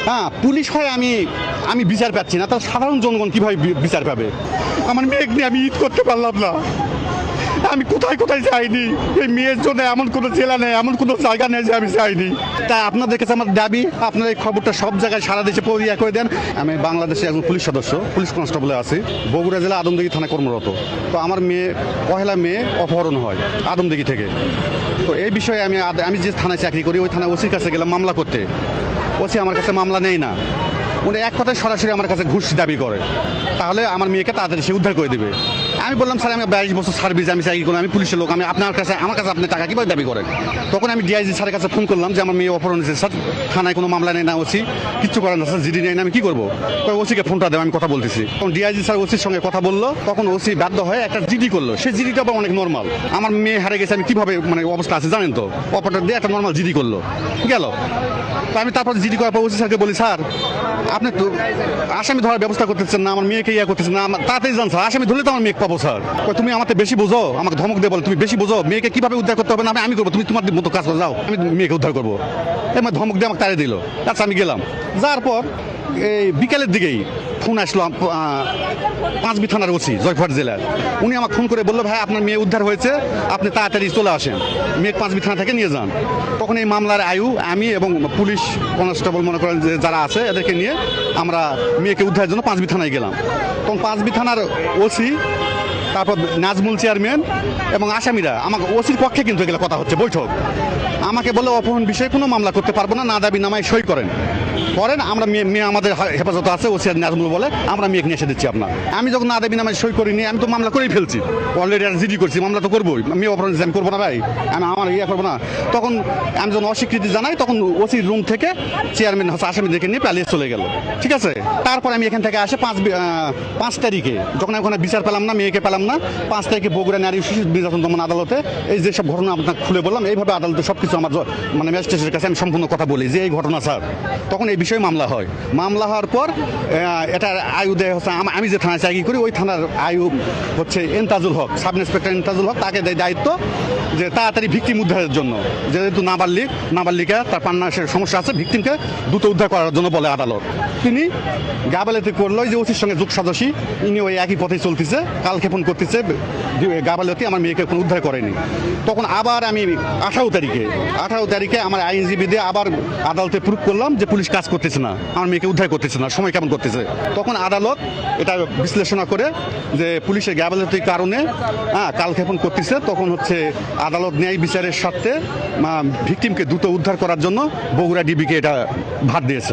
হ্যাঁ, পুলিশ হয় আমি বিচার পাচ্ছি না, তাহলে সাধারণ জনগণ কিভাবে বিচার পাবে? আমার মেয়েকে নিয়ে আমি ঈদ করতে পারলাম না। আমি কোথায় কোথায় যাইনি, এই মেয়ের জন্য এমন কোনো জেলা নেই, এমন কোনো জায়গা নেই যে আমি যাইনি। তাই আপনাদের কাছে আমার দাবি, আপনার এই খবরটা সব জায়গায় সারা দেশে পরিয়া করে দেন। আমি বাংলাদেশে একজন পুলিশ সদস্য, পুলিশ কনস্টেবলে আছি, বগুড়া জেলা আদমদিঘি থানায় কর্মরত। তো আমার পহেলা মেয়ে অপহরণ হয় আদমদিঘি থেকে। তো এই বিষয়ে আমি যে থানায় চাকরি করি, ওই থানায় ওসির কাছে গেলাম মামলা করতে। ওসি আমার কাছে মামলা নেই না, উনি এক কথায় সরাসরি আমার কাছে ঘুষ দাবি করে, তাহলে আমার মেয়েকে তাড়াতাড়ি সে উদ্ধার করে দেবে। আমি বললাম, স্যার আমি 22 বছর সার্ভিস, আমি চাকরি করি, আমি পুলিশের লোক, আমি আমার কাছে আপনি টাকা কীভাবে দাবি করেন? তখন আমি ডিআইজি স্যারের কাছে ফোন করলাম যে আমার মেয়ে অপহরণ হয়েছে স্যার, থানায় কোনো মামলা নেই না, ওসি কিচ্ছু করেন না স্যার, জিডি নেই না, আমি কী করবো? ওসিকে ফোনটা দেবো, আমি কথা বলতেছি। তখন ডিআইজি স্যার ওসির সঙ্গে কথা বললো, তখন ওসি বাধ্য হয়ে একটা জিডি করলো। সেই জিডিটা আবার অনেক নর্মাল। আমার মেয়ে হারে গেছে, আমি কীভাবে অবস্থা আছে জানেন তো, অপারেটর দিয়ে একটা নর্মাল জিডি করলো, গেল। তো আমি তারপর জিডি করার পর ওসি স্যারকে বলি, স্যার আপনি তো আসামি ধরার ব্যবস্থা করতেছেন না, আমার মেয়েকে করতেছেন না, তাড়াতাড়ি যান স্যার, আসামি ধরলে তো আমার মেয়ে পাবো স্যার। তুমি আমাকে বেশি বোঝো, আমাকে ধমক দিয়ে বলো তুমি বেশি বোঝো, মেয়েকে কিভাবে উদ্ধার করতে হবে না আমি করবো, তুমি তোমার মতো কাজ করে যাও, আমি মেয়েকে উদ্ধার করবো। এবার ধমক দিয়ে আমাকে তাড়িয়ে দিল। আচ্ছা আমি গেলাম, যাওয়ার পর এই বিকেলের দিকেই ফোন আসলো পাঁচবি থানার ওসি জয়পুরহাট জেলার। উনি আমাকে ফোন করে বললো, ভাই আপনার মেয়ে উদ্ধার হয়েছে, আপনি তাড়াতাড়ি চলে আসেন, মেয়ে পাঁচবি থানা থেকে নিয়ে যান। তখন এই মামলার আমি এবং পুলিশ কনস্টেবল মনে করেন যে যারা আছে এদেরকে নিয়ে আমরা মেয়েকে উদ্ধারের জন্য পাঁচবি থানায় গেলাম। তখন পাঁচবি থানার ওসি, তারপর নাজমুল চেয়ারম্যান এবং আসামিরা আমাকে, ওসির পক্ষে কিন্তু এগুলো কথা হচ্ছে বৈঠক, আমাকে বলে অপহরণ বিষয়ে কোনো মামলা করতে পারবো না, না দাবি নামায় সই করেন, আমরা মেয়ে আমাদের হেফাজত আছে, ওসি আর নাজমুল বলে আমরা মেয়েকে নিয়ে এসে দিচ্ছি আপনার। আমি যখন না দাবি নামায় সই করিনি, আমি তো মামলা করেই ফেলছি অলরেডি, আর জিডি করছি, মামলা তো করবোই, মেয়ে অপহরণ আমি করবো না ভাই, আমি আমার করবো না। তখন আমি যখন অস্বীকৃতি জানাই, তখন ওসির রুম থেকে চেয়ারম্যান হচ্ছে আসামিদেরকে নিয়ে পালিয়ে চলে গেল। ঠিক আছে, তারপর আমি এখান থেকে আসে 5 তারিখে, যখন ওখানে বিচার পেলাম না, মেয়েকে পেলাম না, 5 তারিখে বগুড়া নারী শিশু নির্যাতন দমন আদালতে এই যেসব ঘটনা আপনাকে খুলে বললাম, এইভাবে আদালতে সব কিছু আমার ম্যাজিস্ট্রেটের কাছে আমি সম্পূর্ণ কথা বলি যে এই ঘটনা স্যার। তখন এই বিষয়ে মামলা হয়। মামলা হওয়ার পর এটার আয়ু দেয় হচ্ছে আমি যে থানায় চাকরি করি, ওই থানার আয়ু হচ্ছে এন্তাজুল হক, সাব ইন্সপেক্টর এন্তাজুল হক, তাকে দেয় দায়িত্ব যে তাড়াতাড়ি ভিকটিম উদ্ধারের জন্য, যেহেতু নাবালিকা তার পান্নাসের সমস্যা আছে, ভিকটিমকে দ্রুত উদ্ধার করার জন্য বলে আদালত। তিনি গাবালেতে করলো যে ওসির সঙ্গে যোগ সাজসী, ইনি ওই একই পথে চলতেছে, কালক্ষেপণ করতেছে, গাবালতি আমার মেয়েকে কোনো উদ্ধার করেনি। তখন আবার আমি 18 তারিখে আমার আইনজীবী দিয়ে আবার আদালতে প্রুফ করলাম যে পুলিশ কাজ করতেছে না, আমার মেয়েকে উদ্ধার করতেছে না, সময় কেমন করতেছে। তখন আদালত এটা বিশ্লেষণা করে যে পুলিশের গাফিলতির কারণে কালক্ষেপণ করতেছে, তখন হচ্ছে আদালত ন্যায় বিচারের স্বার্থে ভিকটিমকে দ্রুত উদ্ধার করার জন্য বগুড়া ডিবিকে এটা ভার দিয়েছে।